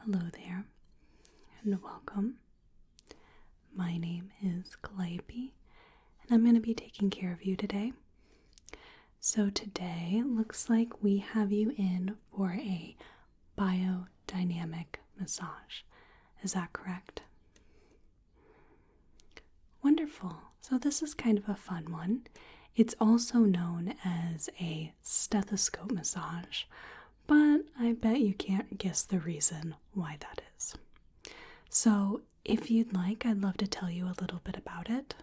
Hello there, and welcome. My name is Calliope, and I'm going to be taking care of you today. So today, it looks like we have you in for a biodynamic massage. Is that correct? Wonderful. So this is kind of a fun one. It's also known as a stethoscope massage, but I bet you can't guess the reason why that is. So if you'd like, I'd love to tell you a little bit about it.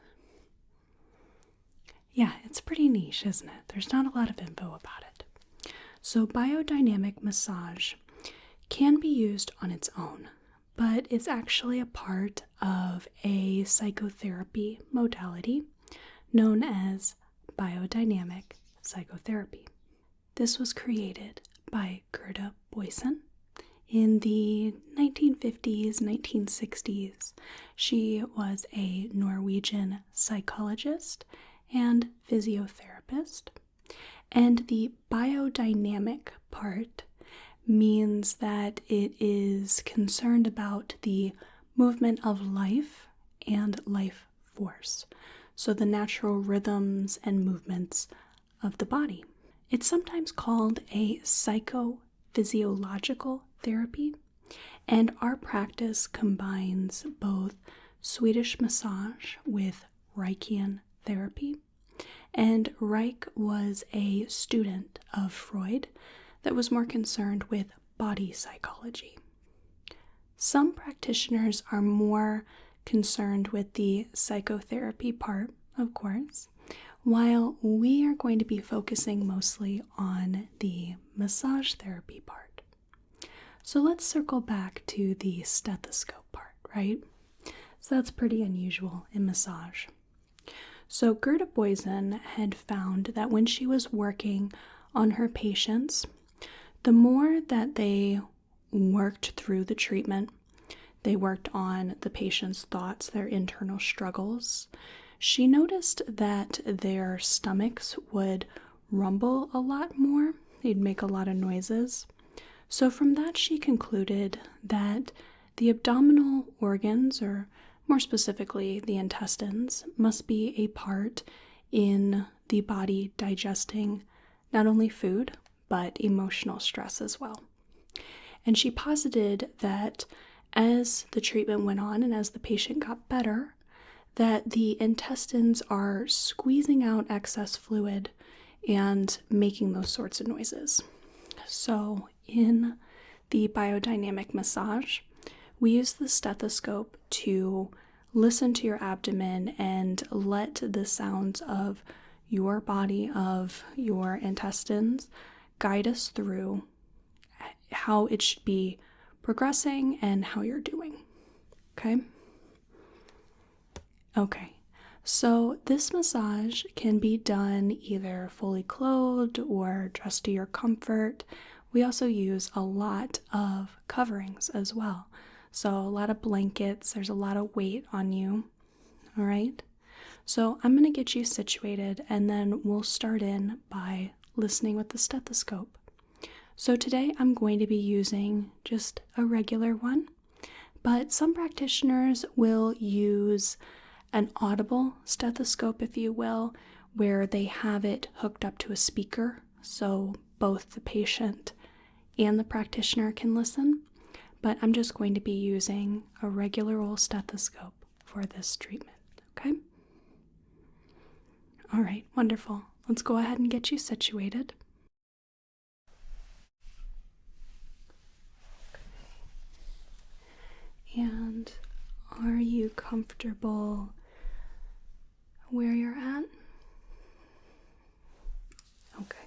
Yeah, it's pretty niche, isn't it? There's not a lot of info about it. So biodynamic massage can be used on its own, but it's actually a part of a psychotherapy modality known as Biodynamic Psychotherapy. This was created by Gerda Boyesen in the 1950s, 1960s. She was a Norwegian psychologist and physiotherapist. And the biodynamic part means that it is concerned about the movement of life and life force. So the natural rhythms and movements of the body. It's sometimes called a psychophysiological therapy, and our practice combines both Swedish massage with Reichian therapy. And Reich was a student of Freud that was more concerned with body psychology. Some practitioners are more concerned with the psychotherapy part, of course, while we are going to be focusing mostly on the massage therapy part. So let's circle back to the stethoscope part, right? So that's pretty unusual in massage. So Gerda Boyesen had found that when she was working on her patients, the more that they worked through the treatment, they worked on the patient's thoughts, their internal struggles, she noticed that their stomachs would rumble a lot more. They'd make a lot of noises. So from that, she concluded that the abdominal organs, or more specifically the intestines, must be a part in the body digesting not only food, but emotional stress as well. And she posited that as the treatment went on and as the patient got better, that the intestines are squeezing out excess fluid and making those sorts of noises. So in the biodynamic massage, we use the stethoscope to listen to your abdomen and let the sounds of your body, of your intestines, guide us through how it should be progressing and how you're doing. Okay, so this massage can be done either fully clothed or dressed to your comfort. We also use a lot of coverings as well. So a lot of blankets, there's a lot of weight on you, all right? So I'm going to get you situated and then we'll start in by listening with the stethoscope. So today I'm going to be using just a regular one, but some practitioners will use an audible stethoscope, if you will, where they have it hooked up to a speaker so both the patient and the practitioner can listen. But I'm just going to be using a regular old stethoscope for this treatment, okay? All right, wonderful. Let's go ahead and get you situated. And are you comfortable where you're at? Okay.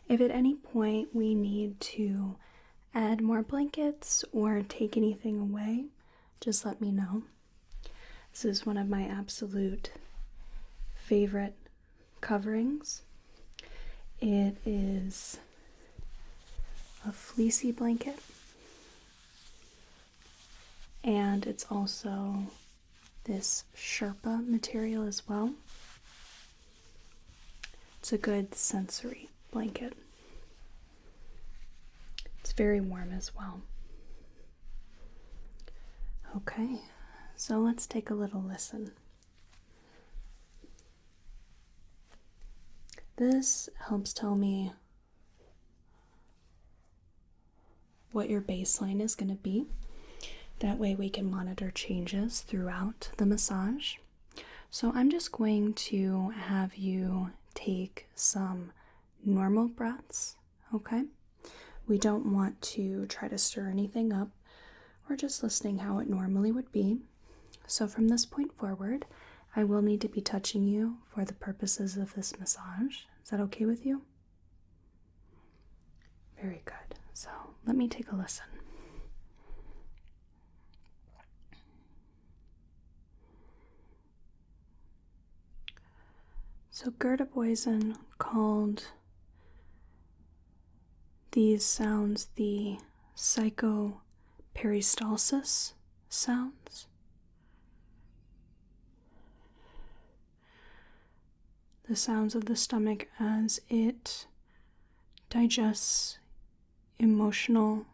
If at any point we need to add more blankets or take anything away, just let me know. This is one of my absolute favorite coverings. It is a fleecy blanket, and it's also this Sherpa material as well. It's a good sensory blanket. It's very warm as well. Okay, so let's take a little listen. This helps tell me what your baseline is going to be. That way we can monitor changes throughout the massage. So I'm just going to have you take some normal breaths, okay? We don't want to try to stir anything up. We're just listening how it normally would be. So from this point forward, I will need to be touching you for the purposes of this massage. Is that okay with you? Very good. So let me take a listen. So Gerda Boyesen called these sounds the psychoperistalsis sounds. The sounds of the stomach as it digests emotional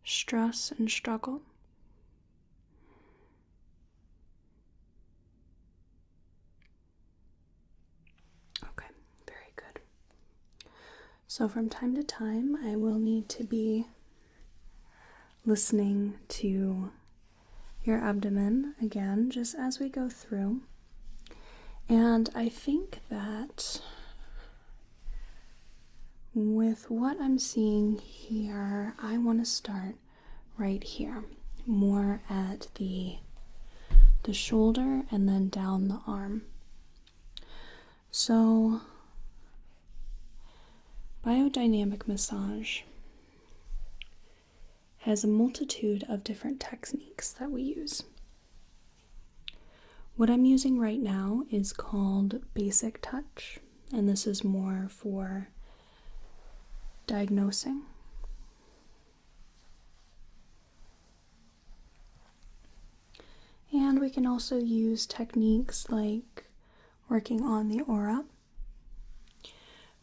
stress and struggle. Okay, very good. So from time to time, I will need to be listening to your abdomen again, just as we go through. And I think that with what I'm seeing here, I want to start right here, more at the shoulder and then down the arm. So, biodynamic massage has a multitude of different techniques that we use. What I'm using right now is called basic touch, and this is more for diagnosing. And we can also use techniques like working on the aura.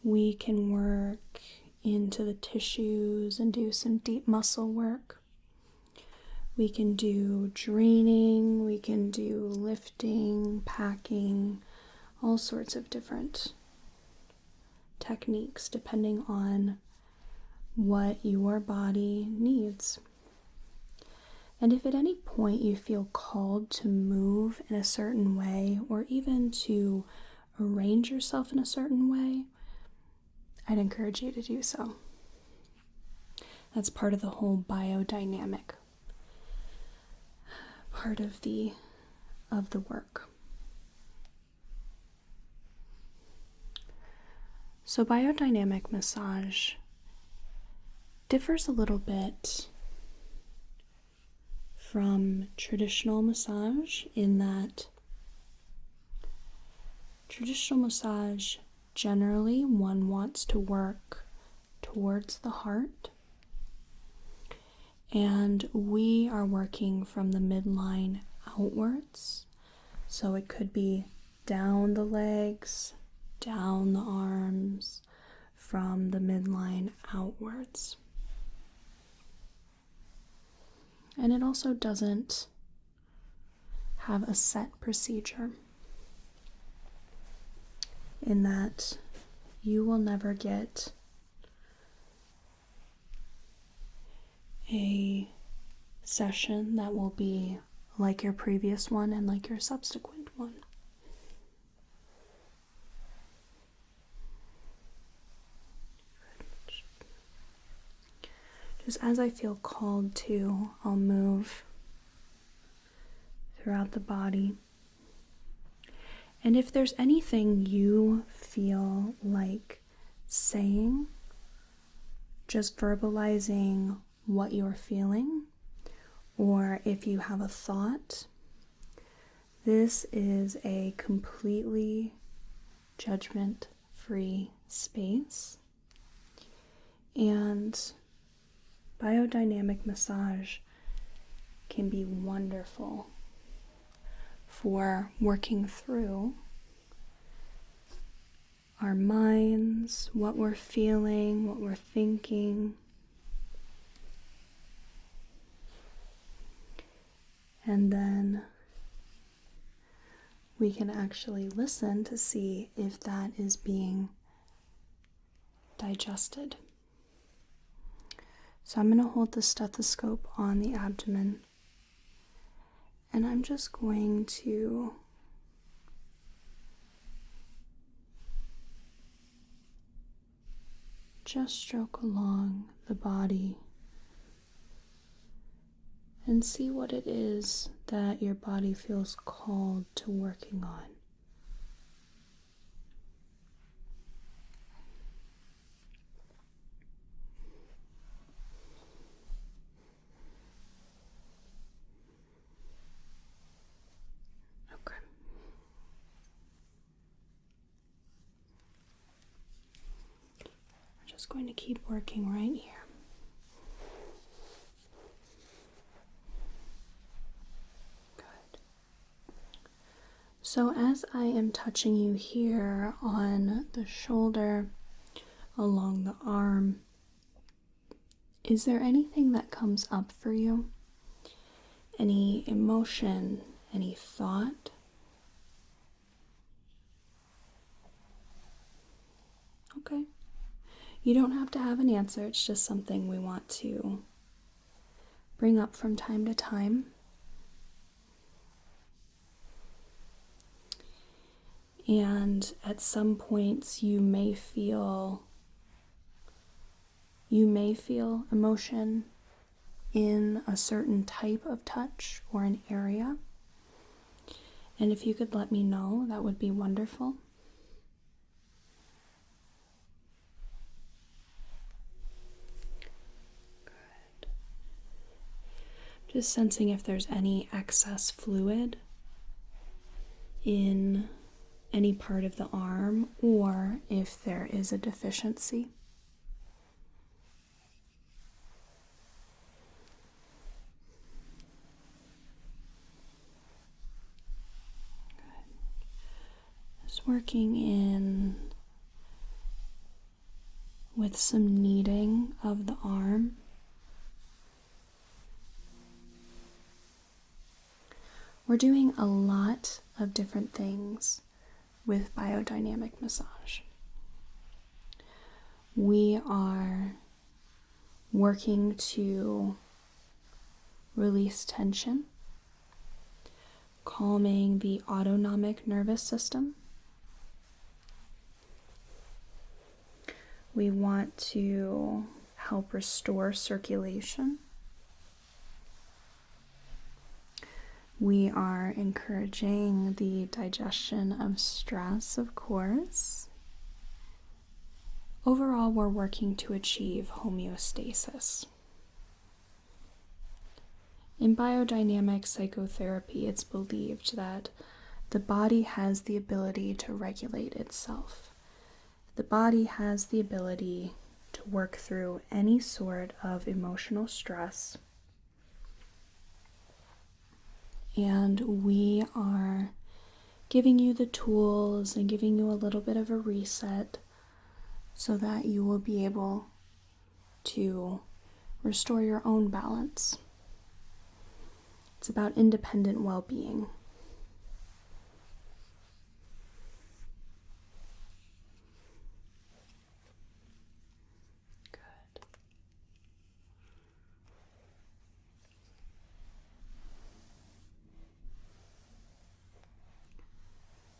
We can work into the tissues and do some deep muscle work. We can do draining, we can do lifting, packing, all sorts of different techniques depending on what your body needs. And if at any point you feel called to move in a certain way or even to arrange yourself in a certain way, I'd encourage you to do so. That's part of the whole biodynamic part of the work. So biodynamic massage differs a little bit from traditional massage in that traditional massage, generally one wants to work towards the heart, and we are working from the midline outwards. So it could be down the legs, down the arms, from the midline outwards. And it also doesn't have a set procedure in that you will never get a session that will be like your previous one and like your subsequent one. Just as I feel called to, I'll move throughout the body. And if there's anything you feel like saying, just verbalizing what you're feeling, or if you have a thought, this is a completely judgment-free space. And biodynamic massage can be wonderful for working through our minds, what we're feeling, what we're thinking. and then we can actually listen to see if that is being digested. So I'm going to hold the stethoscope on the abdomen, and I'm just going to just stroke along the body and see what it is that your body feels called to working on. Okay. We're just going to keep working right here. So as I am touching you here on the shoulder, along the arm, is there anything that comes up for you? Any emotion, any thought? Okay. You don't have to have an answer, it's just something we want to bring up from time to time. And at some points you may feel emotion in a certain type of touch or an area. And if you could let me know, that would be wonderful. Good. Just sensing if there's any excess fluid in any part of the arm, or if there is a deficiency. Good. Just working in with some kneading of the arm. We're doing a lot of different things with biodynamic massage. We are working to release tension, calming the autonomic nervous system. We want to help restore circulation. We are encouraging the digestion of stress, of course. Overall, we're working to achieve homeostasis. In biodynamic psychotherapy, it's believed that the body has the ability to regulate itself. The body has the ability to work through any sort of emotional stress. And we are giving you the tools and giving you a little bit of a reset so that you will be able to restore your own balance. It's about independent well-being. Good.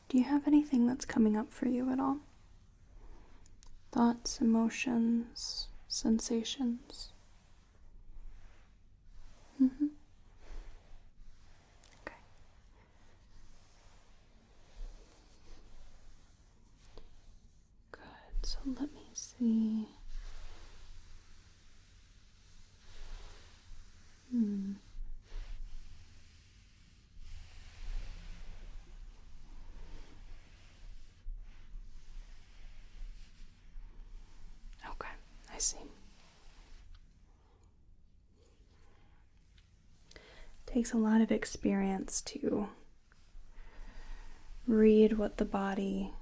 Do you have anything that's coming up for you at all? Thoughts, emotions, sensations? Mm-hmm. Okay. Good. So let me see. Okay, I see. Takes a lot of experience to read what the body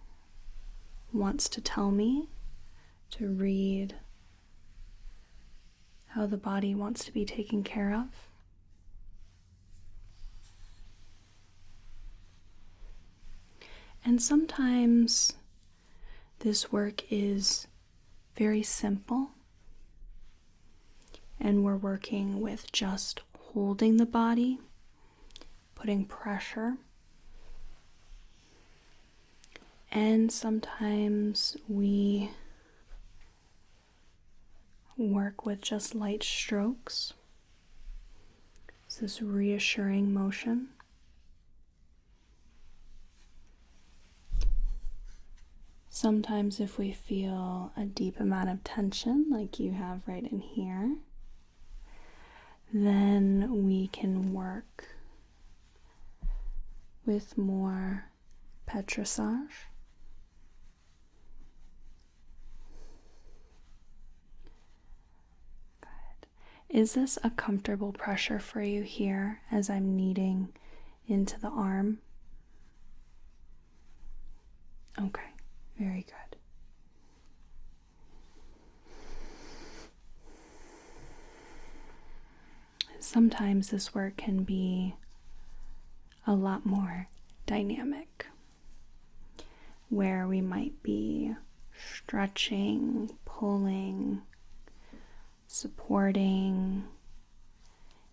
wants to tell me, to read how the body wants to be taken care of. And sometimes this work is very simple, and we're working with just holding the body, putting pressure. And sometimes we work with just light strokes. It's this reassuring motion. Sometimes if we feel a deep amount of tension, like you have right in here, then we can work with more petrissage. Good. Is this a comfortable pressure for you here as I'm kneading into the arm? Okay. Very good. Sometimes this work can be a lot more dynamic, where we might be stretching, pulling, supporting.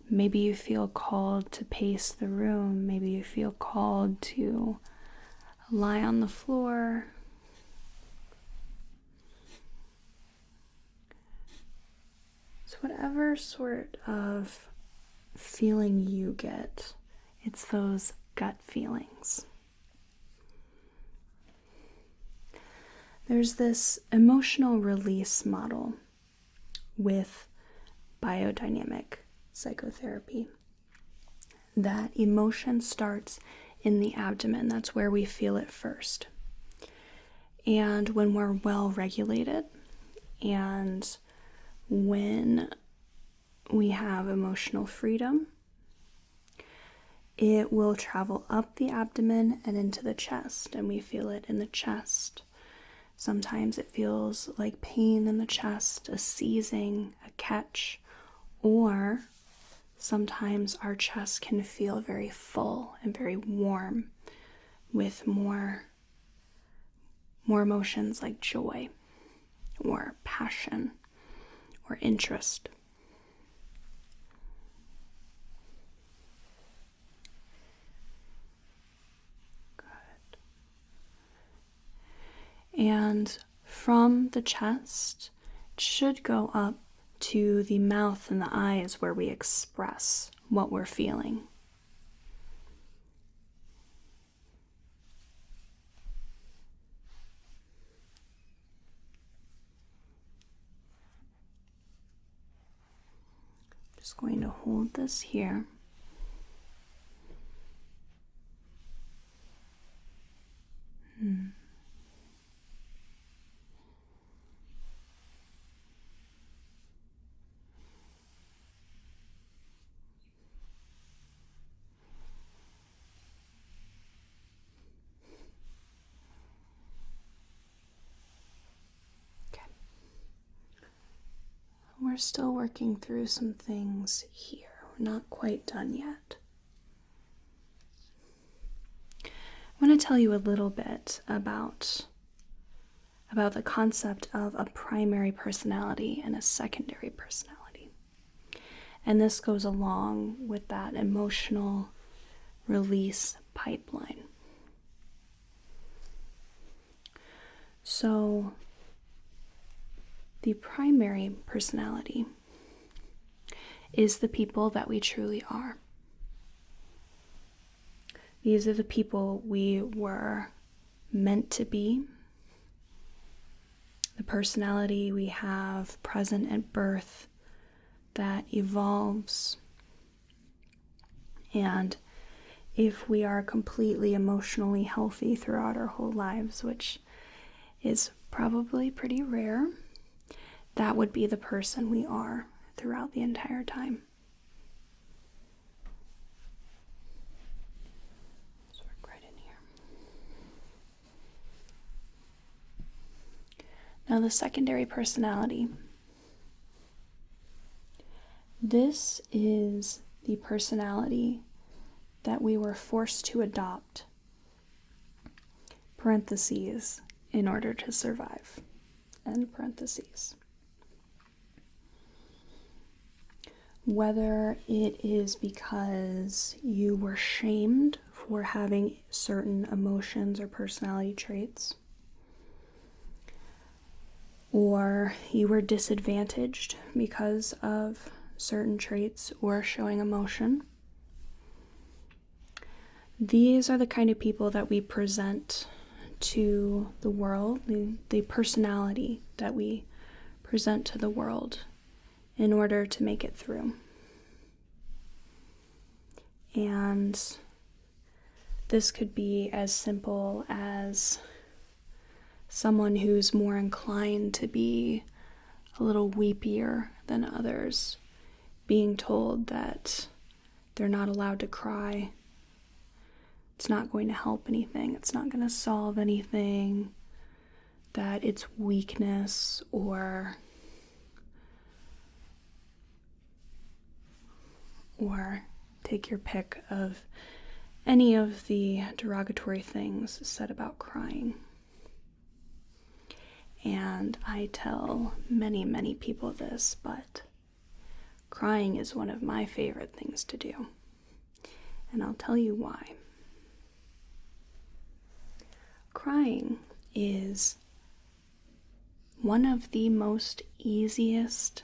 Maybe you feel called to pace the room. Maybe you feel called to lie on the floor. So whatever sort of feeling you get, it's those gut feelings. There's this emotional release model with biodynamic psychotherapy that emotion starts in the abdomen. That's where we feel it first. And when we're well regulated and when we have emotional freedom, it will travel up the abdomen and into the chest, and we feel it in the chest. Sometimes it feels like pain in the chest, a seizing, a catch, or sometimes our chest can feel very full and very warm with more emotions like joy or passion or interest. Good. And from the chest, it should go up to the mouth and the eyes where we express what we're feeling. Just going to hold this here. We're still working through some things here. We're not quite done yet. I want to tell you a little bit about the concept of a primary personality and a secondary personality. And this goes along with that emotional release pipeline. So, the primary personality is the people that we truly are. These are the people we were meant to be, the personality we have present at birth that evolves. And if we are completely emotionally healthy throughout our whole lives, which is probably pretty rare, that would be the person we are throughout the entire time. Let's work right in here. Now the secondary personality. This is the personality that we were forced to adopt parentheses, in order to survive, end parentheses. Whether it is because you were shamed for having certain emotions or personality traits, or you were disadvantaged because of certain traits or showing emotion, these are the kind of people that we present to the world, the personality that we present to the world in order to make it through. And this could be as simple as someone who's more inclined to be a little weepier than others, being told that they're not allowed to cry. It's not going to help anything. It's not going to solve anything. That it's weakness, or take your pick of any of the derogatory things said about crying. And I tell many, many people this, but crying is one of my favorite things to do. And I'll tell you why. Crying is one of the most easiest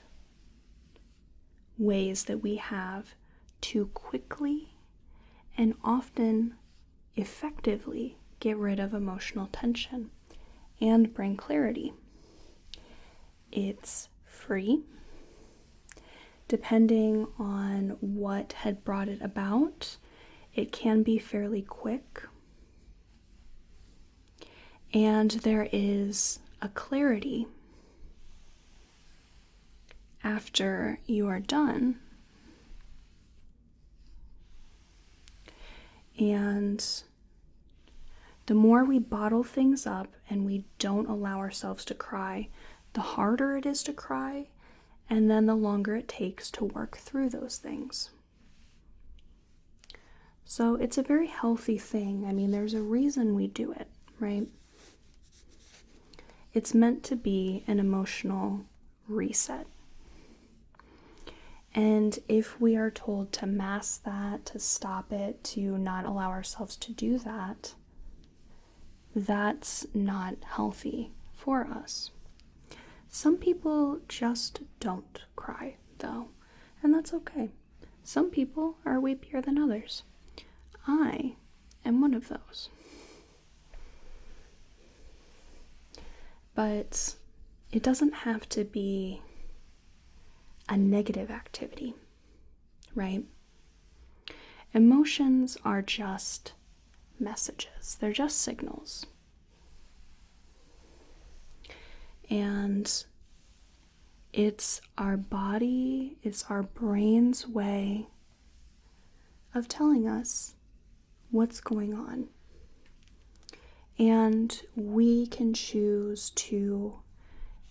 ways that we have to quickly and often effectively get rid of emotional tension and bring clarity. It's free. Depending on what had brought it about, it can be fairly quick. And there is a clarity after you are done. And the more we bottle things up and we don't allow ourselves to cry, the harder it is to cry, and then the longer it takes to work through those things. So it's a very healthy thing. I mean, there's a reason we do it, right? It's meant to be an emotional reset. And if we are told to mask that, to stop it, to not allow ourselves to do that, that's not healthy for us. Some people just don't cry, though, and that's okay. Some people are weepier than others. I am one of those. But it doesn't have to be a negative activity, right? Emotions are just messages. They're just signals. And it's our body, it's our brain's way of telling us what's going on. And we can choose to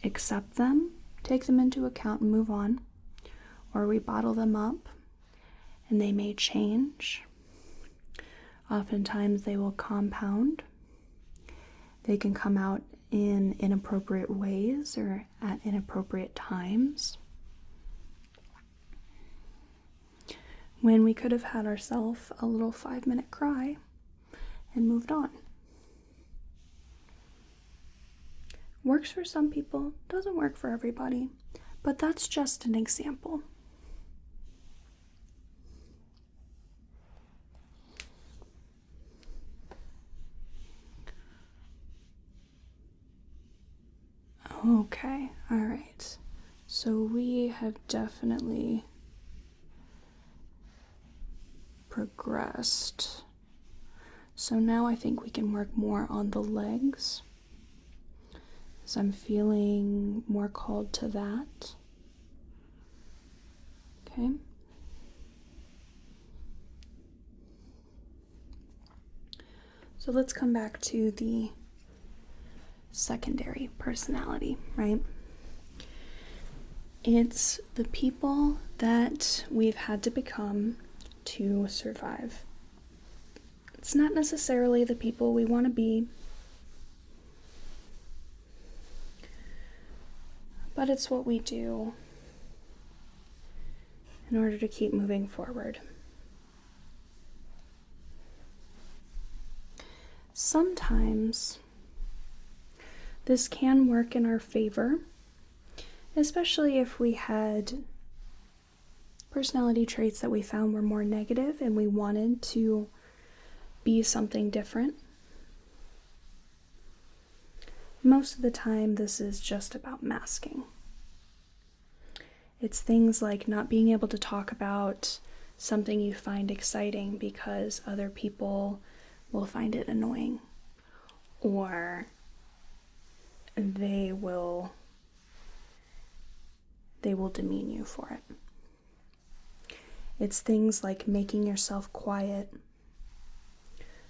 accept them, take them into account and move on, or we bottle them up and they may change. Oftentimes they will compound. They can come out in inappropriate ways or at inappropriate times, when we could have had ourselves a little 5-minute cry and moved on. Works for some people, doesn't work for everybody, but that's just an example. Okay, all right. So we have definitely progressed. So now I think we can work more on the legs. So I'm feeling more called to that. Okay. So let's come back to the secondary personality, right? It's the people that we've had to become to survive. It's not necessarily the people we want to be. but it's what we do in order to keep moving forward. Sometimes this can work in our favor, especially if we had personality traits that we found were more negative and we wanted to be something different. Most of the time, this is just about masking. It's things like not being able to talk about something you find exciting because other people will find it annoying, or they will demean you for it. It's things like making yourself quiet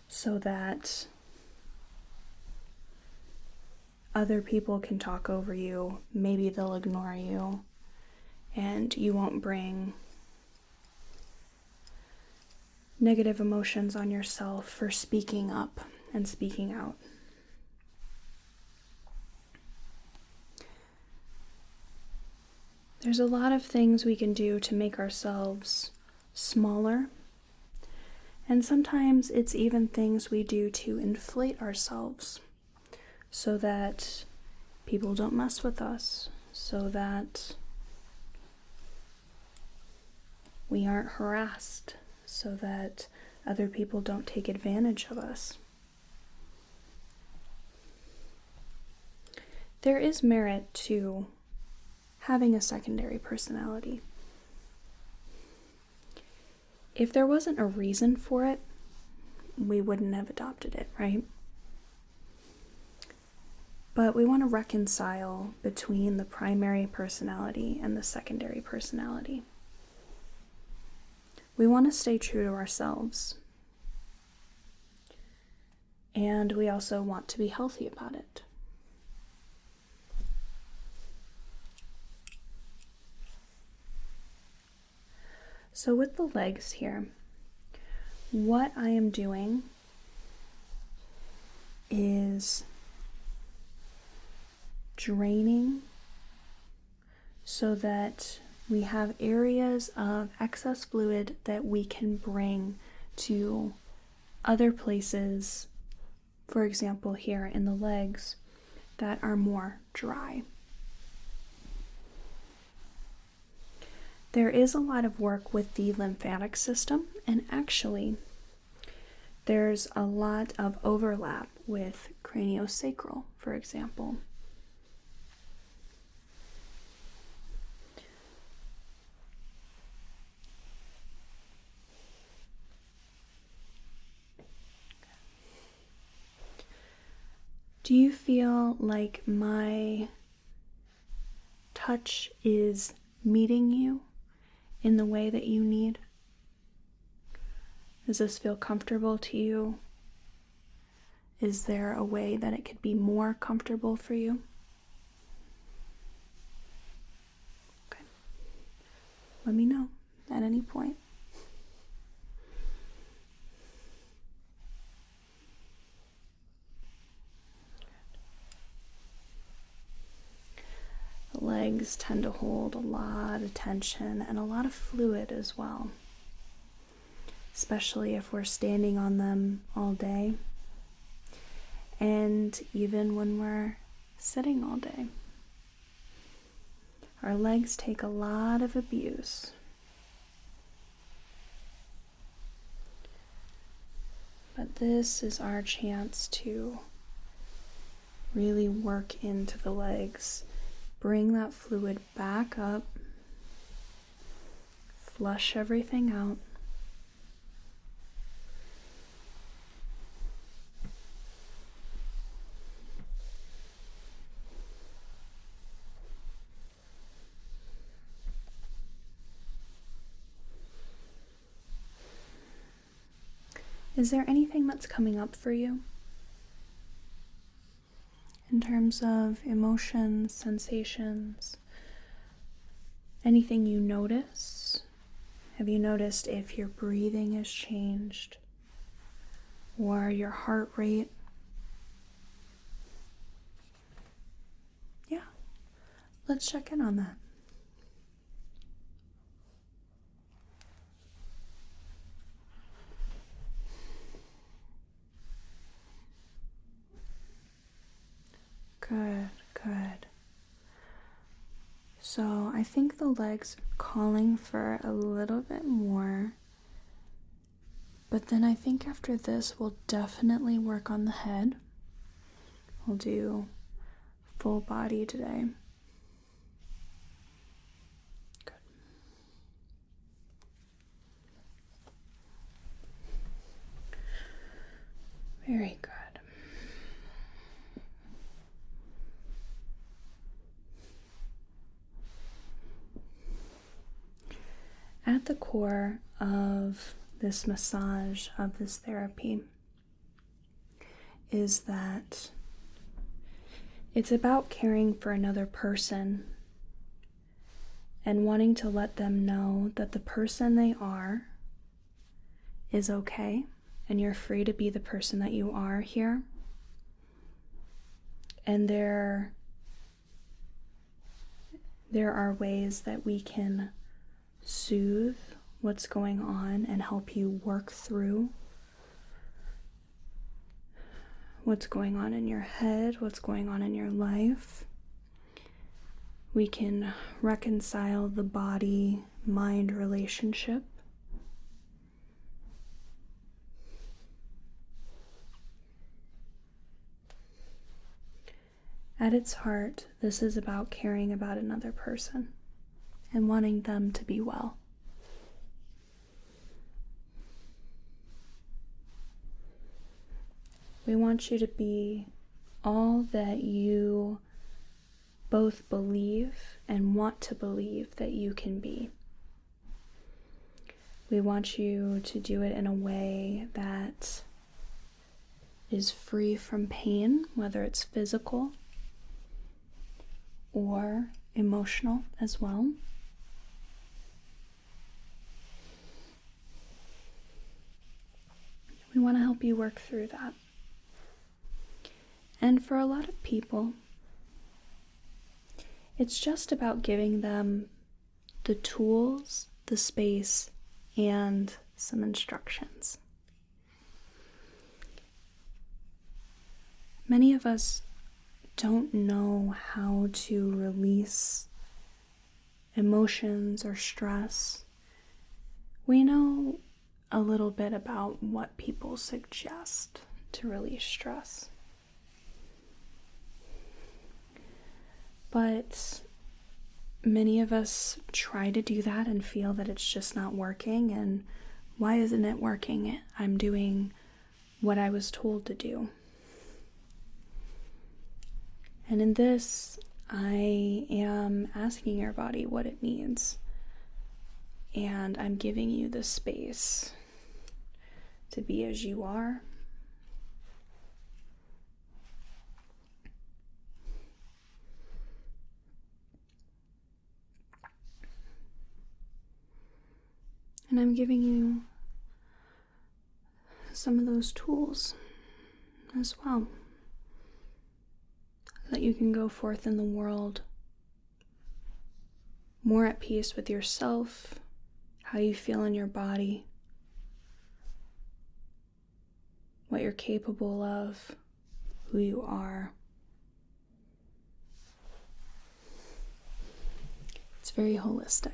so that other people can talk over you, maybe they'll ignore you, and you won't bring negative emotions on yourself for speaking up and speaking out. There's a lot of things we can do to make ourselves smaller, and sometimes it's even things we do to inflate ourselves so that people don't mess with us, so that we aren't harassed, so that other people don't take advantage of us. There is merit to having a secondary personality. If there wasn't a reason for it, we wouldn't have adopted it, right? But we want to reconcile between the primary personality and the secondary personality. We want to stay true to ourselves. And we also want to be healthy about it. So with the legs here, what I am doing is draining so that we have areas of excess fluid that we can bring to other places, for example here in the legs, that are more dry. There is a lot of work with the lymphatic system, and actually there's a lot of overlap with craniosacral, for example. Do you feel like my touch is meeting you in the way that you need? Does this feel comfortable to you? Is there a way that it could be more comfortable for you? Okay. Let me know at any point. The legs tend to hold a lot of tension and a lot of fluid as well, especially if we're standing on them all day, and even when we're sitting all day. Our legs take a lot of abuse. But this is our chance to really work into the legs. Bring that fluid back up, flush everything out. Is there anything that's coming up for you? In terms of emotions, sensations, anything you notice? Have you noticed if your breathing has changed or your heart rate? let's check in on that. Good, good. So I think the legs are calling for a little bit more. But then I think after this, we'll definitely work on the head. We'll do full body today. Good. Very good. At the core of this massage, of this therapy, is that it's about caring for another person and wanting to let them know that the person they are is okay and you're free to be the person that you are here. And there are ways that we can soothe what's going on and help you work through what's going on in your head, what's going on in your life. We can reconcile the body-mind relationship. At its heart, this is about caring about another person and wanting them to be well. We want you to be all that you both believe and want to believe that you can be. We want you to do it in a way that is free from pain, whether it's physical or emotional as well. We want to help you work through that. And for a lot of people, it's just about giving them the tools, the space, and some instructions. Many of us don't know how to release emotions or stress. We know a little bit about what people suggest to release stress. But many of us try to do that and feel that it's just not working. And why isn't it working? I'm doing what I was told to do. And in this, I am asking your body what it needs. And I'm giving you the space to be as you are. And I'm giving you some of those tools as well, so that you can go forth in the world more at peace with yourself, how you feel in your body, what you're capable of, who you are. It's very holistic.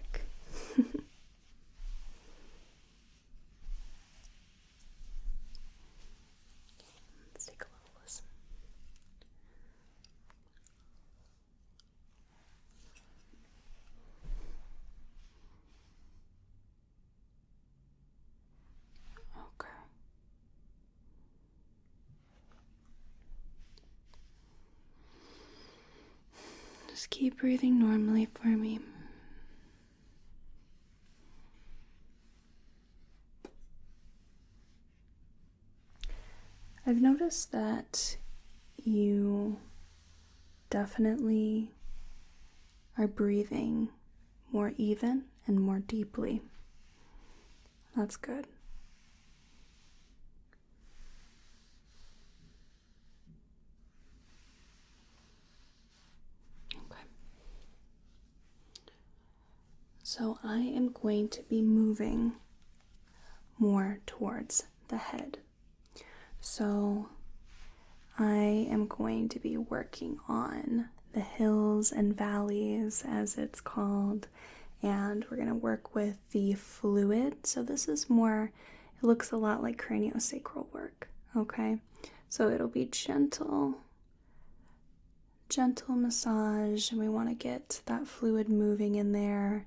Just keep breathing normally for me. I've noticed that you definitely are breathing more even and more deeply. That's good. Okay. I am going to be moving more towards the head. So I am going to be working on the hills and valleys, as it's called, and we're going to work with the fluid. So this is more, it looks a lot like craniosacral work, okay? So it'll be gentle massage, and we want to get that fluid moving in there.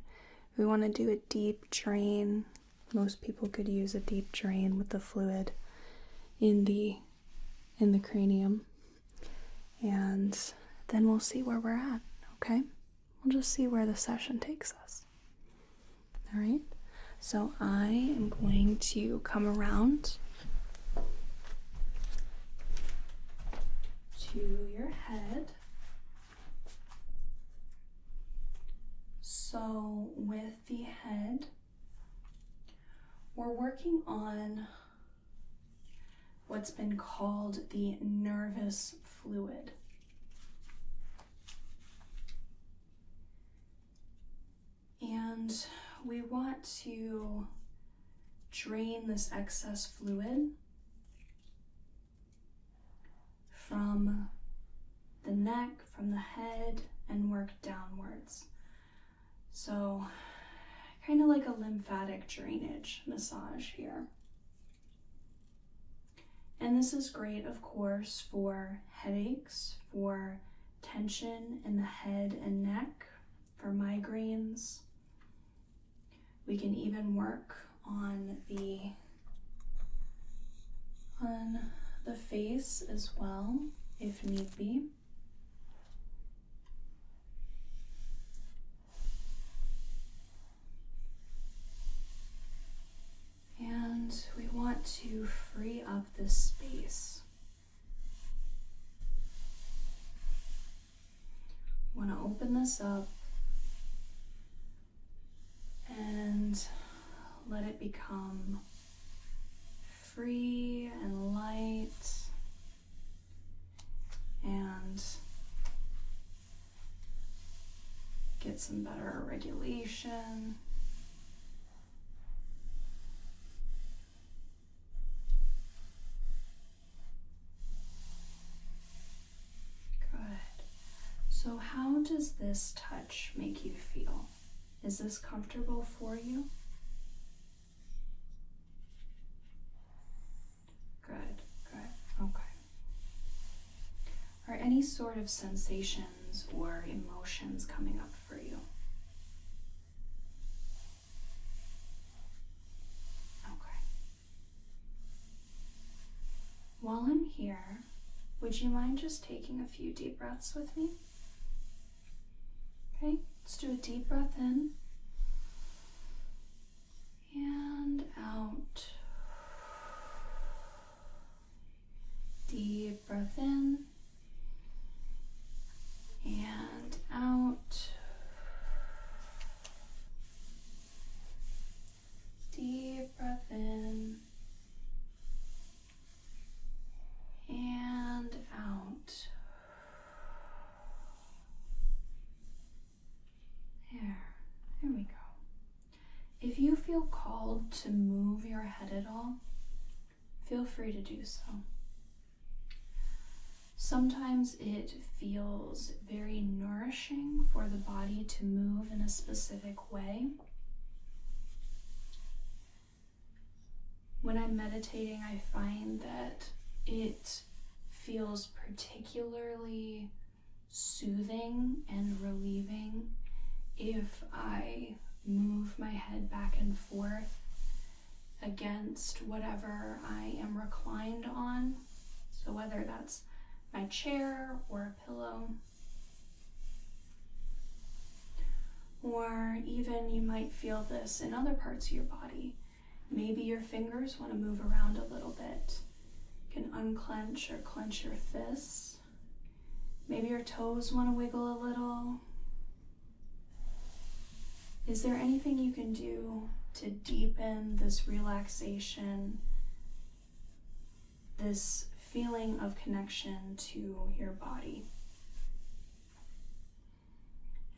We want to do a deep drain. Most people could use a deep drain with the fluid in the cranium. And then we'll see where we're at, okay? We'll just see where the session takes us. All right? So I am going to come around to your head. So with the head, we're working on what's been called the nervous fluid. And we want to drain this excess fluid from the neck, from the head, and work downwards. So kind of like a lymphatic drainage massage here. And this is great, of course, for headaches, for tension in the head and neck, for migraines. We can even work on the face as well, if need be. And we want to free up this space. We want to open this up and let it become free and light, and get some better regulation. So how does this touch make you feel? Is this comfortable for you? Good, okay. Are any sort of sensations or emotions coming up for you? Okay. While I'm here, would you mind just taking a few deep breaths with me? Okay, let's do a deep breath in and out. Deep breath in and out. Deep breath in and out. There we go. If you feel called to move your head at all, feel free to do so. Sometimes it feels very nourishing for the body to move in a specific way. When I'm meditating, I find that it feels particularly soothing and relieving if I move my head back and forth against whatever I am reclined on. So whether that's my chair or a pillow, or even you might feel this in other parts of your body. Maybe your fingers want to move around a little bit. You can unclench or clench your fists. Maybe your toes want to wiggle a little. Is there anything you can do to deepen this relaxation, this feeling of connection to your body?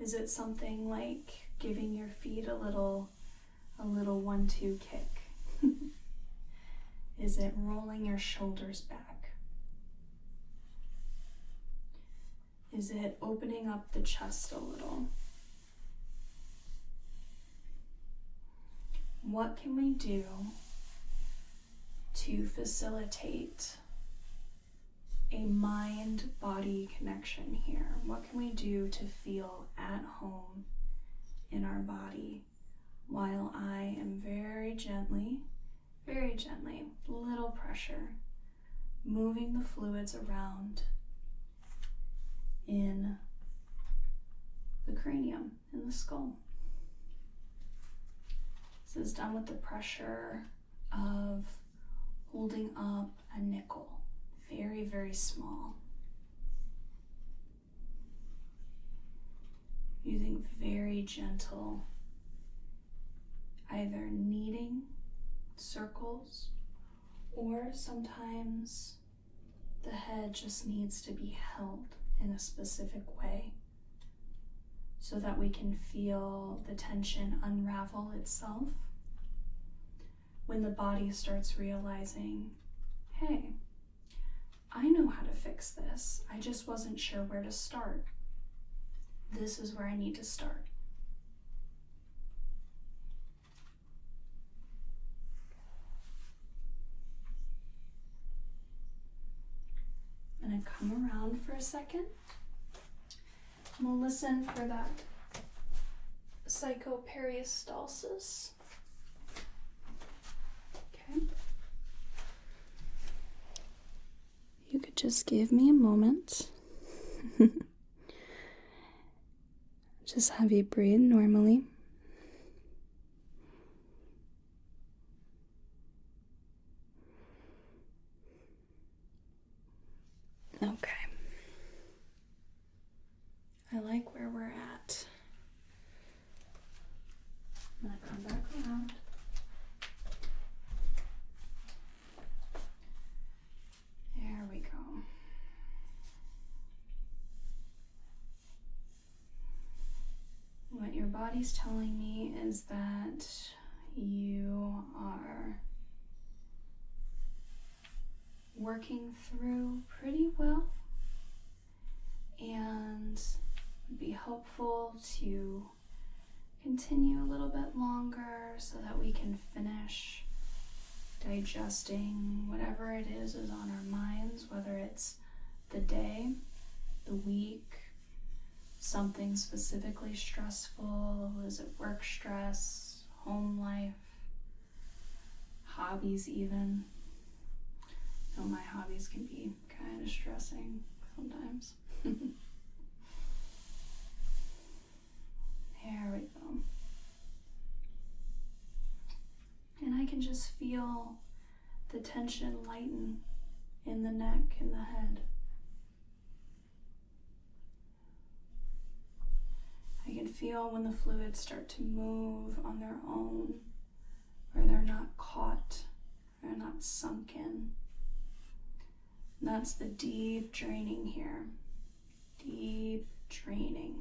Is it something like giving your feet a little 1-2 kick? Is it rolling your shoulders back? Is it opening up the chest a little? What can we do to facilitate a mind-body connection here? What can we do to feel at home in our body while I am very gently, little pressure, moving the fluids around in the cranium, in the skull? This is done with the pressure of holding up a nickel, very, very small. Using very gentle, either kneading circles, or sometimes the head just needs to be held in a specific way so that we can feel the tension unravel itself when the body starts realizing, hey, I know how to fix this. I just wasn't sure where to start. This is where I need to start. I'm going to come around for a second. And we'll listen for that psychoperistalsis. Okay. You could just give me a moment. Just have you breathe normally. Okay. I like where we're at. I'm gonna come back around. There we go. What your body's telling me is that you are working through pretty well, and it'd be helpful to continue a little bit longer so that we can finish digesting whatever it is on our minds, whether it's the day, the week, something specifically stressful. Is it work stress, home life, hobbies even? I know my hobbies can be kind of stressing sometimes. There we go. And I can just feel the tension lighten in the neck and the head. I can feel when the fluids start to move on their own, where they're not caught, they're not sunk in. And that's the deep draining here. Deep draining.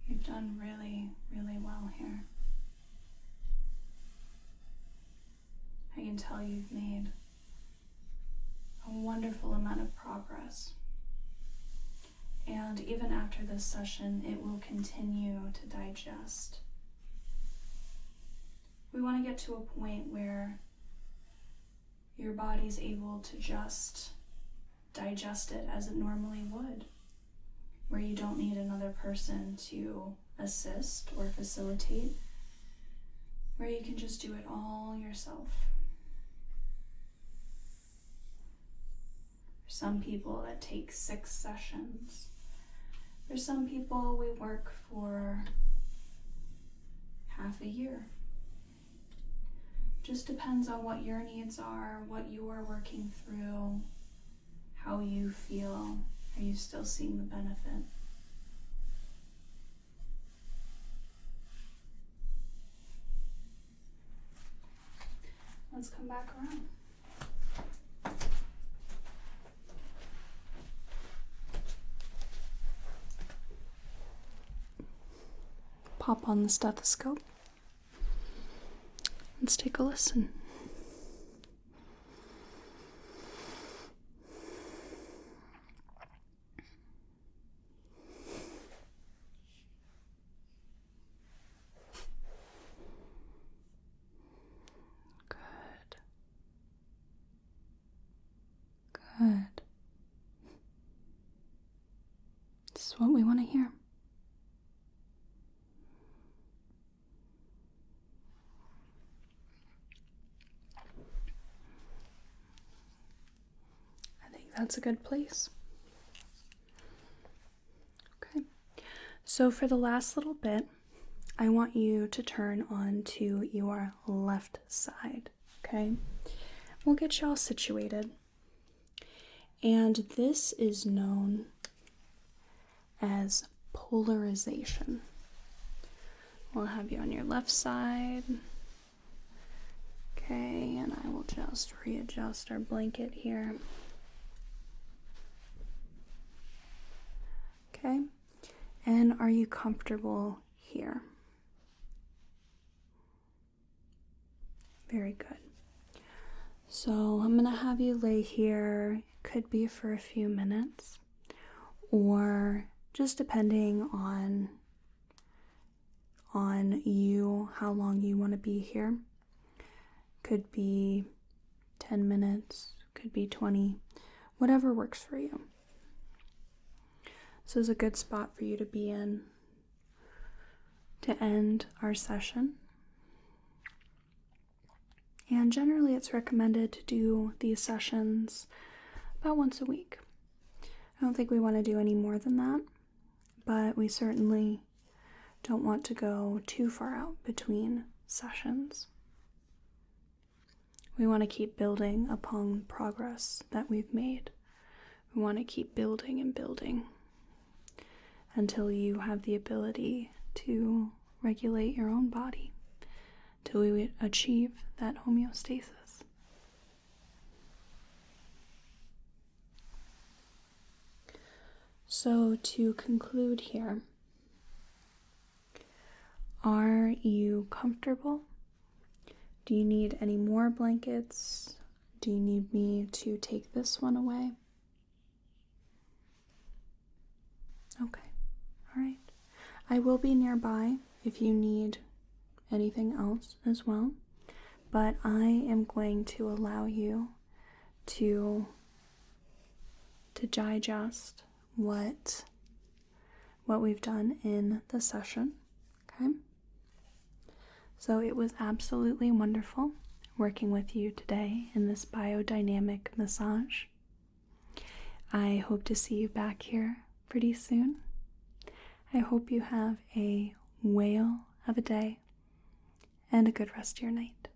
You've done really, really well here. I can tell you've made a wonderful amount of progress. And even after this session, it will continue to digest. We want to get to a point where your body's able to just digest it as it normally would, where you don't need another person to assist or facilitate, where you can just do it all yourself. For some people, that takes 6 sessions. For some people, we work for half a year. Just depends on what your needs are, what you are working through, how you feel. Are you still seeing the benefit? let's come back around. Pop on the stethoscope. Let's take a listen. Good. Good. This is what we want to hear. That's a good place. Okay, so for the last little bit, I want you to turn on to your left side, okay? We'll get you all situated. And this is known as polarization. We'll have you on your left side. Okay, and I will just readjust our blanket here. Okay, and are you comfortable here? Very good. So I'm going to have you lay here. It could be for a few minutes, or just depending on you, how long you want to be here. Could be 10 minutes, could be 20, whatever works for you. This is a good spot for you to be in to end our session. And generally it's recommended to do these sessions about once a week. I don't think we want to do any more than that, but we certainly don't want to go too far out between sessions. We want to keep building upon progress that we've made. We want to keep building and building until you have the ability to regulate your own body, till we achieve that homeostasis. So to conclude here, are you comfortable? Do you need any more blankets? Do you need me to take this one away? Okay. All right. I will be nearby if you need anything else as well, but I am going to allow you to digest what we've done in the session, okay? So it was absolutely wonderful working with you today in this biodynamic massage. I hope to see you back here pretty soon. I hope you have a whale of a day and a good rest of your night.